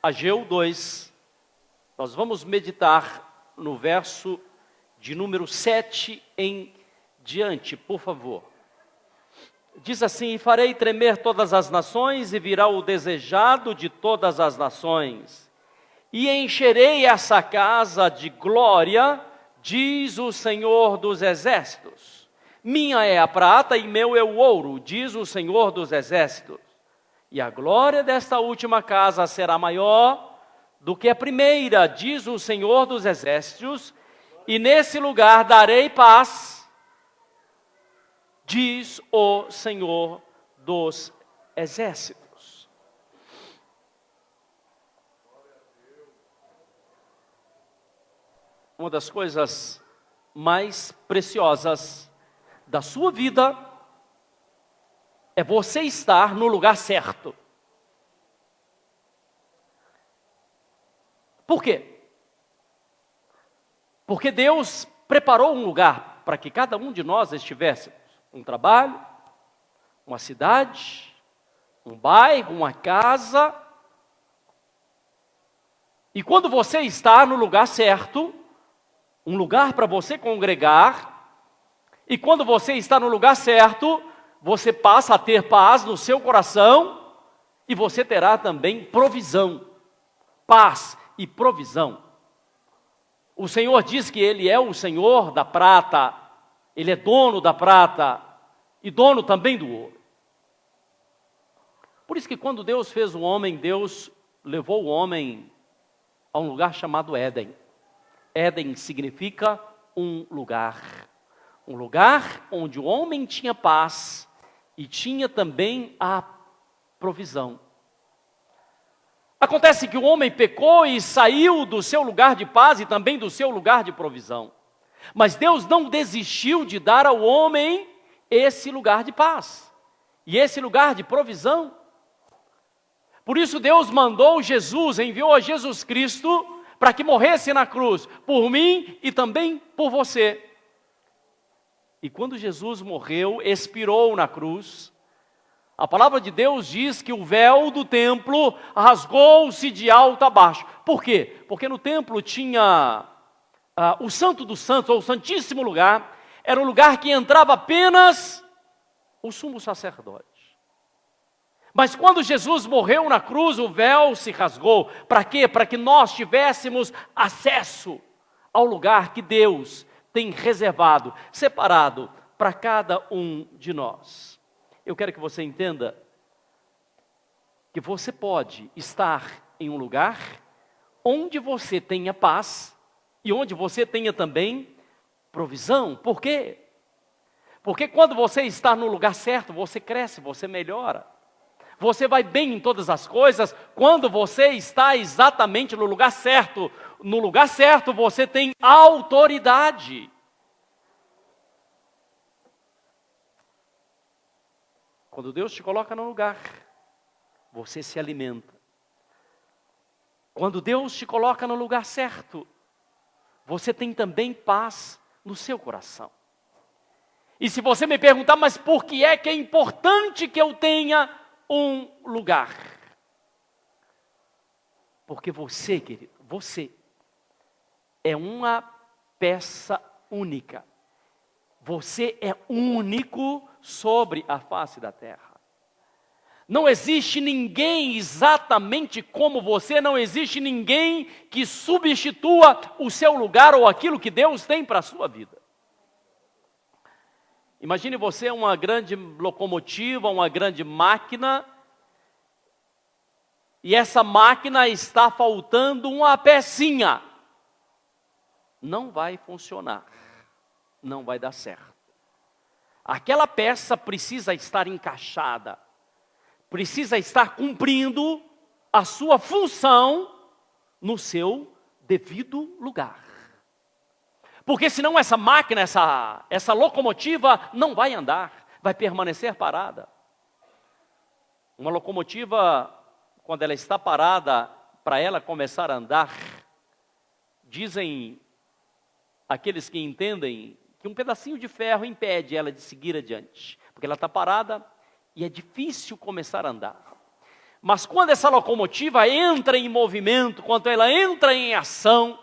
Ageu 2, nós vamos meditar no verso de número 7 em diante, por favor. Diz assim: farei tremer todas as nações, e virá o desejado de todas as nações, e encherei essa casa de glória, diz o Senhor dos Exércitos. Minha é a prata e meu é o ouro, diz o Senhor dos Exércitos. E a glória desta última casa será maior do que a primeira, diz o Senhor dos Exércitos, e nesse lugar darei paz, diz o Senhor dos Exércitos. Uma das coisas mais preciosas da sua vida é você estar no lugar certo. Por quê? Porque Deus preparou um lugar para que cada um de nós estivéssemos. Um trabalho, uma cidade, um bairro, uma casa. E quando você está no lugar certo, um lugar para você congregar, e quando você está no lugar certo, você passa a ter paz no seu coração, e você terá também provisão, paz e provisão. O Senhor diz que Ele é o Senhor da prata, Ele é dono da prata e dono também do ouro. Por isso que quando Deus fez o homem, Deus levou o homem a um lugar chamado Éden. Éden significa um lugar onde o homem tinha paz e tinha também a provisão. Acontece que o homem pecou e saiu do seu lugar de paz e também do seu lugar de provisão. Mas Deus não desistiu de dar ao homem esse lugar de paz e esse lugar de provisão. Por isso Deus mandou Jesus, enviou a Jesus Cristo para que morresse na cruz, por mim e também por você. E quando Jesus morreu, expirou na cruz, a palavra de Deus diz que o véu do templo rasgou-se de alto a baixo. Por quê? Porque no templo tinha o Santo dos Santos, ou o Santíssimo Lugar, era um lugar que entrava apenas o sumo sacerdote. Mas quando Jesus morreu na cruz, o véu se rasgou. Para quê? Para que nós tivéssemos acesso ao lugar que Deus tem reservado, separado para cada um de nós. Eu quero que você entenda que você pode estar em um lugar onde você tenha paz e onde você tenha também provisão. Por quê? Porque quando você está no lugar certo, você cresce, você melhora. Você vai bem em todas as coisas quando você está exatamente no lugar certo. No lugar certo você tem autoridade. Quando Deus te coloca no lugar, você se alimenta. Quando Deus te coloca no lugar certo, você tem também paz no seu coração. E se você me perguntar, mas por que é importante que eu tenha um lugar? Porque você, querido, você é uma peça única. Você é único sobre a face da terra. Não existe ninguém exatamente como você, não existe ninguém que substitua o seu lugar ou aquilo que Deus tem para a sua vida. Imagine você uma grande locomotiva, uma grande máquina, e essa máquina está faltando uma pecinha. Não vai funcionar, não vai dar certo. Aquela peça precisa estar encaixada, precisa estar cumprindo a sua função no seu devido lugar. Porque senão essa máquina, essa locomotiva não vai andar, vai permanecer parada. Uma locomotiva, quando ela está parada, para ela começar a andar, dizem aqueles que entendem que um pedacinho de ferro impede ela de seguir adiante, porque ela está parada e é difícil começar a andar. Mas quando essa locomotiva entra em movimento, quando ela entra em ação,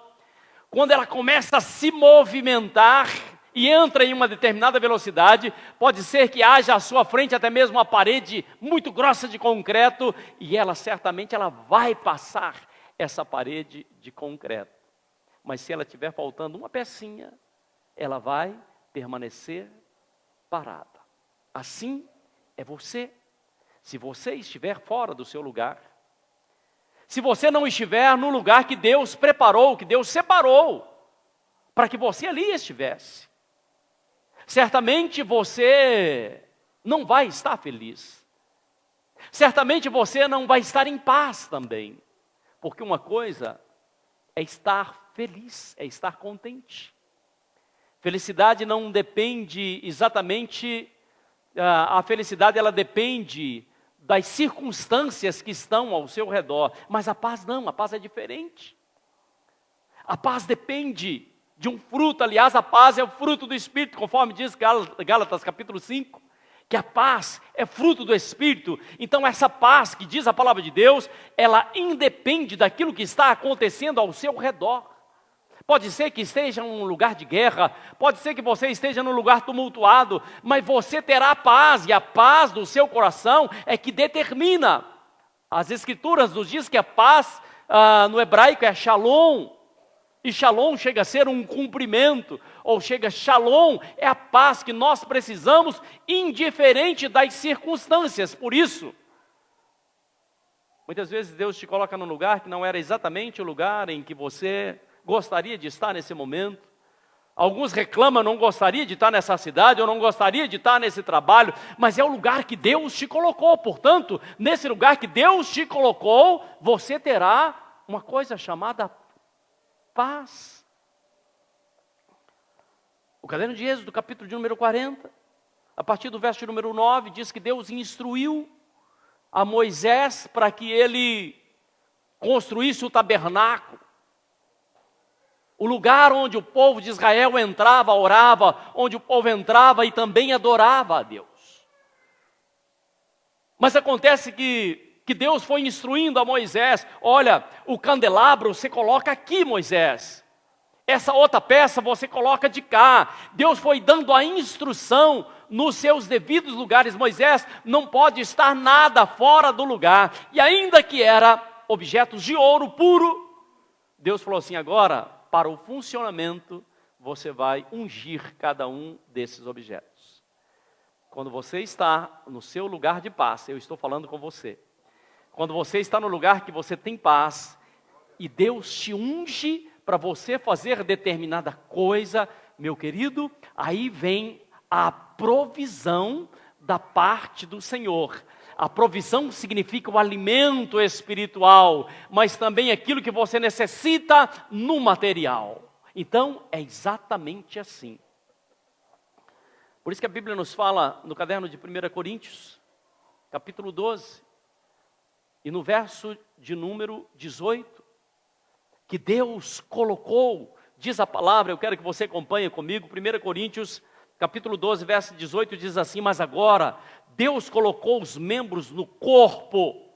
quando ela começa a se movimentar e entra em uma determinada velocidade, pode ser que haja à sua frente até mesmo uma parede muito grossa de concreto, e ela certamente vai passar essa parede de concreto. Mas se ela estiver faltando uma pecinha, ela vai permanecer parada. Assim é você. Se você estiver fora do seu lugar, se você não estiver no lugar que Deus preparou, que Deus separou, para que você ali estivesse, certamente você não vai estar feliz. Certamente você não vai estar em paz também. Porque uma coisa é estar feliz, é estar contente. Felicidade não depende exatamente, a felicidade ela depende das circunstâncias que estão ao seu redor. Mas a paz não, a paz é diferente. A paz depende de um fruto, aliás, a paz é o fruto do Espírito, conforme diz Gálatas capítulo 5, que a paz é fruto do Espírito. Então essa paz que diz a palavra de Deus, ela independe daquilo que está acontecendo ao seu redor. Pode ser que esteja em um lugar de guerra, pode ser que você esteja num lugar tumultuado, mas você terá paz, e a paz do seu coração é que determina. As Escrituras nos diz que a paz no hebraico é shalom, e shalom chega a ser um cumprimento, ou shalom é a paz que nós precisamos, indiferente das circunstâncias. Por isso, muitas vezes Deus te coloca num lugar que não era exatamente o lugar em que você gostaria de estar nesse momento. Alguns reclamam, não gostaria de estar nessa cidade, ou não gostaria de estar nesse trabalho, mas é o lugar que Deus te colocou. Portanto, nesse lugar que Deus te colocou, você terá uma coisa chamada paz. O caderno de Êxodo, capítulo de número 40, a partir do verso de número 9, diz que Deus instruiu a Moisés para que ele construísse o tabernáculo. O lugar onde o povo de Israel entrava, orava, onde o povo entrava e também adorava a Deus. Mas acontece que Deus foi instruindo a Moisés: olha, o candelabro você coloca aqui, Moisés. Essa outra peça você coloca de cá. Deus foi dando a instrução nos seus devidos lugares. Moisés não pode estar nada fora do lugar. E ainda que era objetos de ouro puro, Deus falou assim: agora, para o funcionamento, você vai ungir cada um desses objetos. Quando você está no seu lugar de paz, eu estou falando com você. Quando você está no lugar que você tem paz, e Deus te unge para você fazer determinada coisa, meu querido, aí vem a provisão da parte do Senhor. A provisão significa o alimento espiritual, mas também aquilo que você necessita no material. Então, é exatamente assim. Por isso que a Bíblia nos fala no caderno de 1 Coríntios, capítulo 12, e no verso de número 18, que Deus colocou, diz a palavra, eu quero que você acompanhe comigo, 1 Coríntios, capítulo 12, verso 18, diz assim: mas agora, Deus colocou os membros no corpo,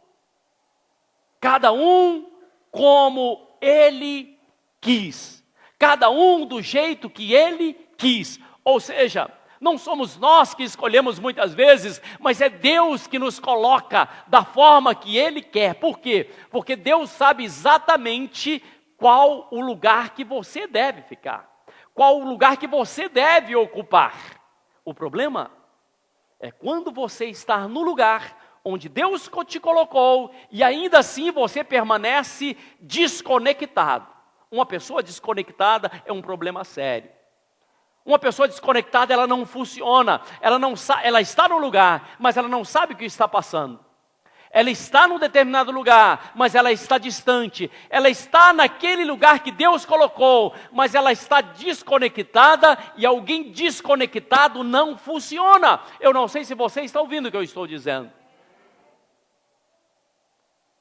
cada um como Ele quis, cada um do jeito que Ele quis. Ou seja, não somos nós que escolhemos muitas vezes, mas é Deus que nos coloca da forma que Ele quer. Por quê? Porque Deus sabe exatamente qual o lugar que você deve ficar, qual o lugar que você deve ocupar. O problema é quando você está no lugar onde Deus te colocou e ainda assim você permanece desconectado. Uma pessoa desconectada é um problema sério. Uma pessoa desconectada, ela não funciona, ela está no lugar, mas ela não sabe o que está passando. Ela está num determinado lugar, mas ela está distante. Ela está naquele lugar que Deus colocou, mas ela está desconectada, e alguém desconectado não funciona. Eu não sei se você está ouvindo o que eu estou dizendo.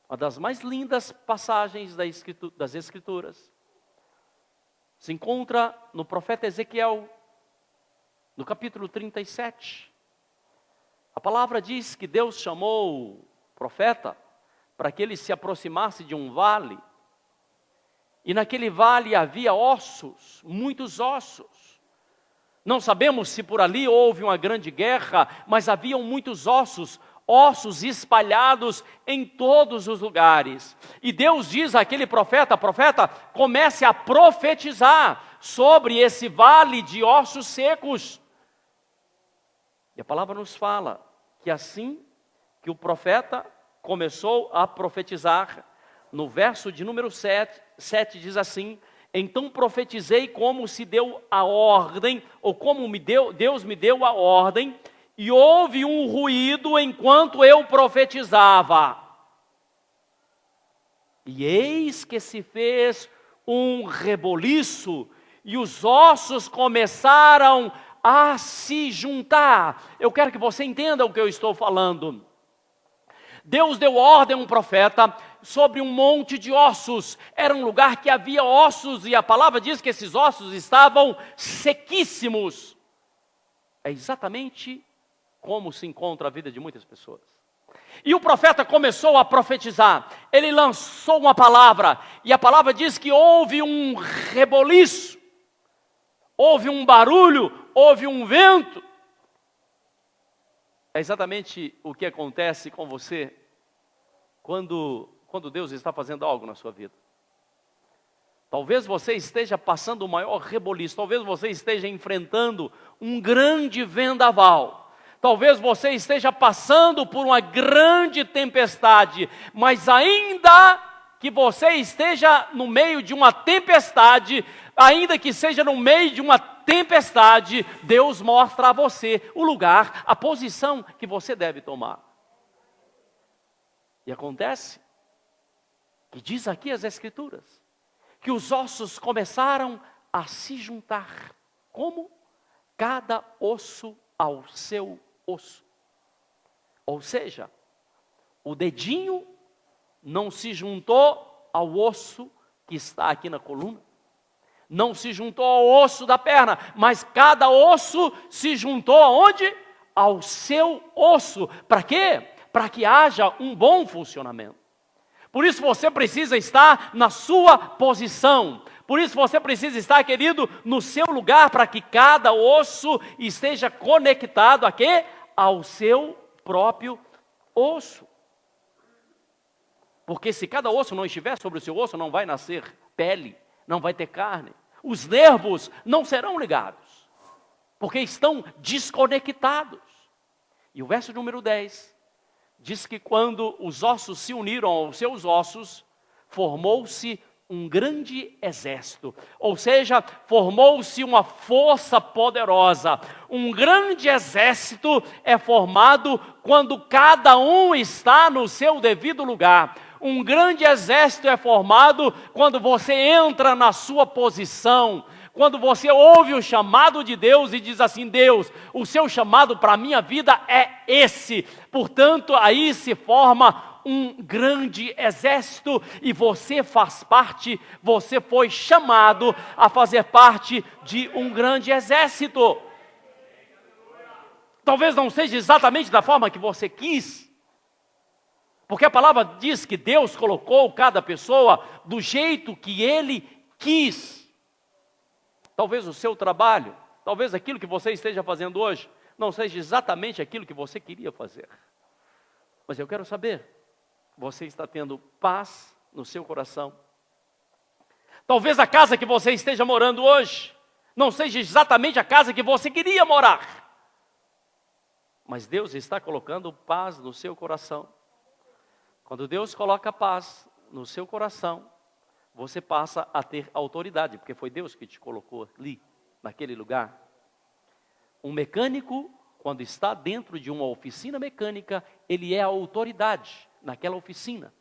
Uma das mais lindas passagens das Escrituras se encontra no profeta Ezequiel, no capítulo 37. A palavra diz que Deus chamou o profeta para que ele se aproximasse de um vale. E naquele vale havia ossos, muitos ossos. Não sabemos se por ali houve uma grande guerra, mas haviam muitos ossos, ossos espalhados em todos os lugares. E Deus diz àquele profeta, comece a profetizar sobre esse vale de ossos secos. E a palavra nos fala que assim que o profeta começou a profetizar, no verso de número 7 diz assim: então profetizei como se deu a ordem, ou como Deus me deu a ordem, e houve um ruído enquanto eu profetizava. E eis que se fez um reboliço, e os ossos começaram a se juntar. Eu quero que você entenda o que eu estou falando. Deus deu ordem a um profeta sobre um monte de ossos. Era um lugar que havia ossos, e a palavra diz que esses ossos estavam sequíssimos. É exatamente como se encontra a vida de muitas pessoas. E o profeta começou a profetizar. Ele lançou uma palavra, e a palavra diz que houve um reboliço, houve um barulho, houve um vento. É exatamente o que acontece com você quando Deus está fazendo algo na sua vida. Talvez você esteja passando o maior reboliço, talvez você esteja enfrentando um grande vendaval, talvez você esteja passando por uma grande tempestade, mas ainda que você esteja no meio de uma tempestade, ainda que seja no meio de uma tempestade, Deus mostra a você o lugar, a posição que você deve tomar. E acontece que diz aqui as Escrituras, que os ossos começaram a se juntar, como cada osso ao seu osso. Ou seja, o dedinho não se juntou ao osso que está aqui na coluna, não se juntou ao osso da perna, mas cada osso se juntou aonde? Ao seu osso. Para quê? Para que haja um bom funcionamento. Por isso você precisa estar na sua posição. Por isso você precisa estar, querido, no seu lugar, para que cada osso esteja conectado a quê? Ao seu próprio osso. Porque se cada osso não estiver sobre o seu osso, não vai nascer pele, não vai ter carne. Os nervos não serão ligados, porque estão desconectados. E o verso número 10 diz que quando os ossos se uniram aos seus ossos, formou-se um grande exército. Ou seja, formou-se uma força poderosa. Um grande exército é formado quando cada um está no seu devido lugar. Um grande exército é formado quando você entra na sua posição, quando você ouve o chamado de Deus e diz assim: Deus, o seu chamado para a minha vida é esse. Portanto, aí se forma um grande exército e você faz parte, você foi chamado a fazer parte de um grande exército. Talvez não seja exatamente da forma que você quis, porque a palavra diz que Deus colocou cada pessoa do jeito que Ele quis. Talvez o seu trabalho, talvez aquilo que você esteja fazendo hoje, não seja exatamente aquilo que você queria fazer. Mas eu quero saber, você está tendo paz no seu coração? Talvez a casa que você esteja morando hoje, não seja exatamente a casa que você queria morar. Mas Deus está colocando paz no seu coração. Quando Deus coloca paz no seu coração, você passa a ter autoridade, porque foi Deus que te colocou ali, naquele lugar. Um mecânico, quando está dentro de uma oficina mecânica, ele é a autoridade naquela oficina.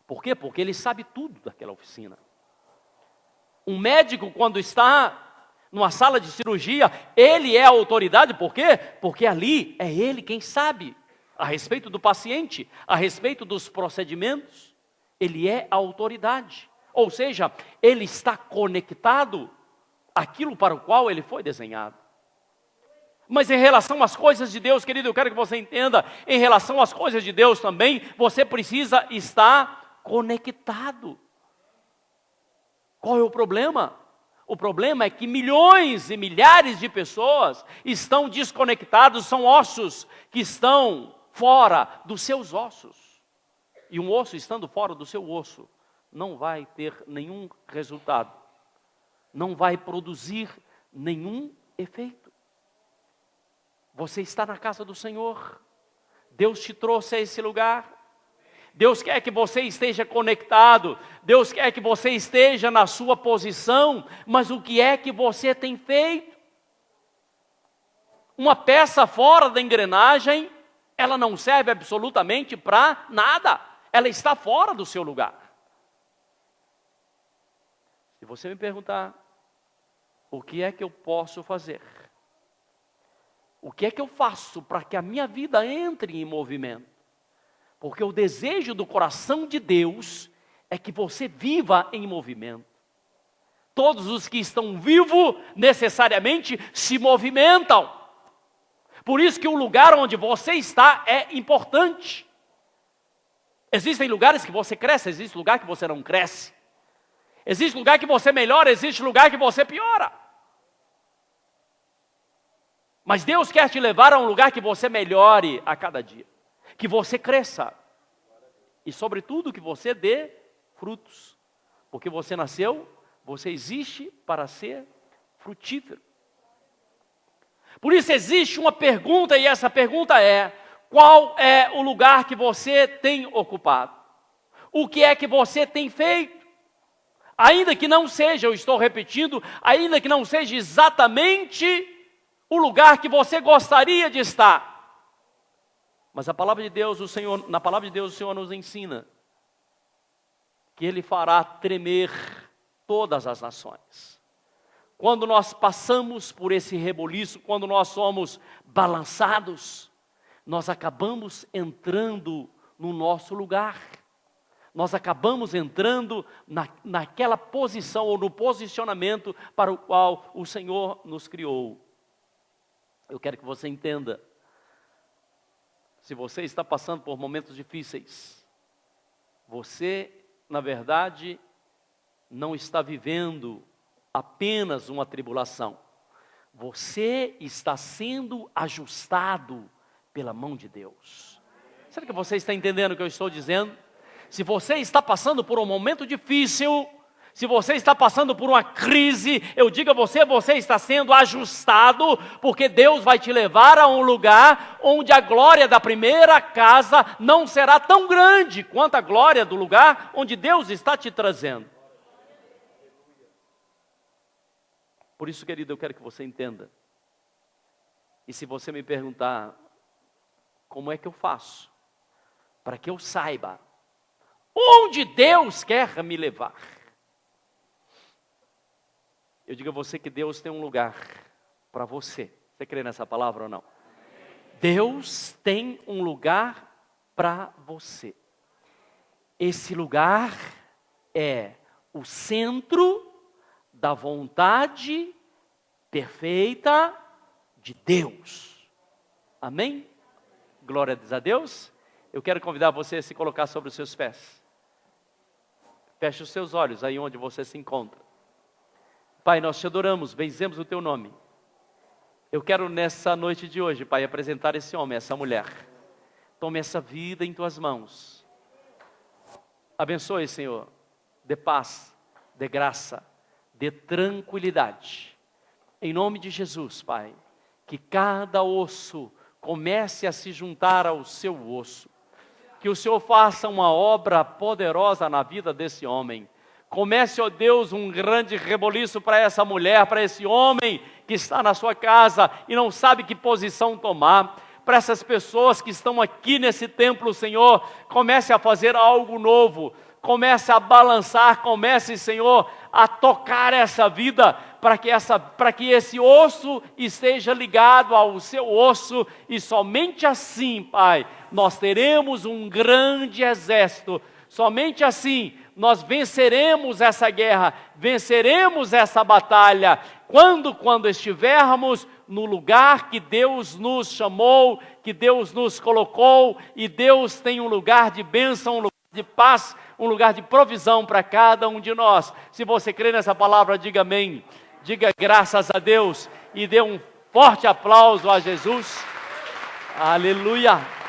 Por quê? Porque ele sabe tudo daquela oficina. Um médico, quando está numa sala de cirurgia, ele é a autoridade. Por quê? Porque ali é ele quem sabe a respeito do paciente, a respeito dos procedimentos. Ele é a autoridade. Ou seja, ele está conectado àquilo para o qual ele foi desenhado. Mas em relação às coisas de Deus, querido, eu quero que você entenda, em relação às coisas de Deus também, você precisa estar conectado. Qual é o problema? O problema é que milhões e milhares de pessoas estão desconectados, são ossos que estão fora dos seus ossos. E um osso estando fora do seu osso, não vai ter nenhum resultado, não vai produzir nenhum efeito. Você está na casa do Senhor, Deus te trouxe a esse lugar, Deus quer que você esteja conectado, Deus quer que você esteja na sua posição, mas o que é que você tem feito? Uma peça fora da engrenagem, ela não serve absolutamente para nada, ela está fora do seu lugar. Se você me perguntar, o que é que eu posso fazer? O que é que eu faço para que a minha vida entre em movimento? Porque o desejo do coração de Deus é que você viva em movimento. Todos os que estão vivos necessariamente se movimentam. Por isso que o lugar onde você está é importante. Existem lugares que você cresce, existe lugar que você não cresce. Existe lugar que você melhora, existe lugar que você piora. Mas Deus quer te levar a um lugar que você melhore a cada dia. Que você cresça. E sobretudo que você dê frutos. Porque você nasceu, você existe para ser frutífero. Por isso existe uma pergunta, e essa pergunta é: qual é o lugar que você tem ocupado? O que é que você tem feito? Ainda que não seja, eu estou repetindo, ainda que não seja exatamente o lugar que você gostaria de estar. Mas a palavra de Deus, na palavra de Deus, o Senhor nos ensina que Ele fará tremer todas as nações. Quando nós passamos por esse reboliço, quando nós somos balançados, nós acabamos entrando no nosso lugar. Nós acabamos entrando naquela posição ou no posicionamento para o qual o Senhor nos criou. Eu quero que você entenda, se você está passando por momentos difíceis, você, na verdade, não está vivendo apenas uma tribulação. Você está sendo ajustado pela mão de Deus. Será que você está entendendo o que eu estou dizendo? Se você está passando por um momento difícil, se você está passando por uma crise, eu digo a você, você está sendo ajustado, porque Deus vai te levar a um lugar onde a glória da primeira casa não será tão grande quanto a glória do lugar onde Deus está te trazendo. Por isso, querido, eu quero que você entenda. E se você me perguntar, como é que eu faço para que eu saiba onde Deus quer me levar? Eu digo a você que Deus tem um lugar para você. Você crê nessa palavra ou não? Deus tem um lugar para você. Esse lugar é o centro da vontade perfeita de Deus. Amém? Glória a Deus. Eu quero convidar você a se colocar sobre os seus pés. Feche os seus olhos aí onde você se encontra. Pai, nós te adoramos, benzemos o teu nome. Eu quero nessa noite de hoje, Pai, apresentar esse homem, essa mulher. Tome essa vida em tuas mãos. Abençoe, Senhor. Dê paz, dê graça, dê tranquilidade. Em nome de Jesus, Pai, que cada osso comece a se juntar ao seu osso. Que o Senhor faça uma obra poderosa na vida desse homem. Comece, ó Deus, um grande reboliço para essa mulher, para esse homem que está na sua casa e não sabe que posição tomar. Para essas pessoas que estão aqui nesse templo, Senhor, comece a fazer algo novo. Comece a balançar, comece, Senhor, a tocar essa vida, para que esse osso esteja ligado ao seu osso, e somente assim, Pai, nós teremos um grande exército. Somente assim nós venceremos essa guerra, venceremos essa batalha, quando estivermos no lugar que Deus nos chamou, que Deus nos colocou, e Deus tem um lugar de bênção, um lugar de paz, um lugar de provisão para cada um de nós. Se você crê nessa palavra, diga amém, diga graças a Deus e dê um forte aplauso a Jesus. Aleluia.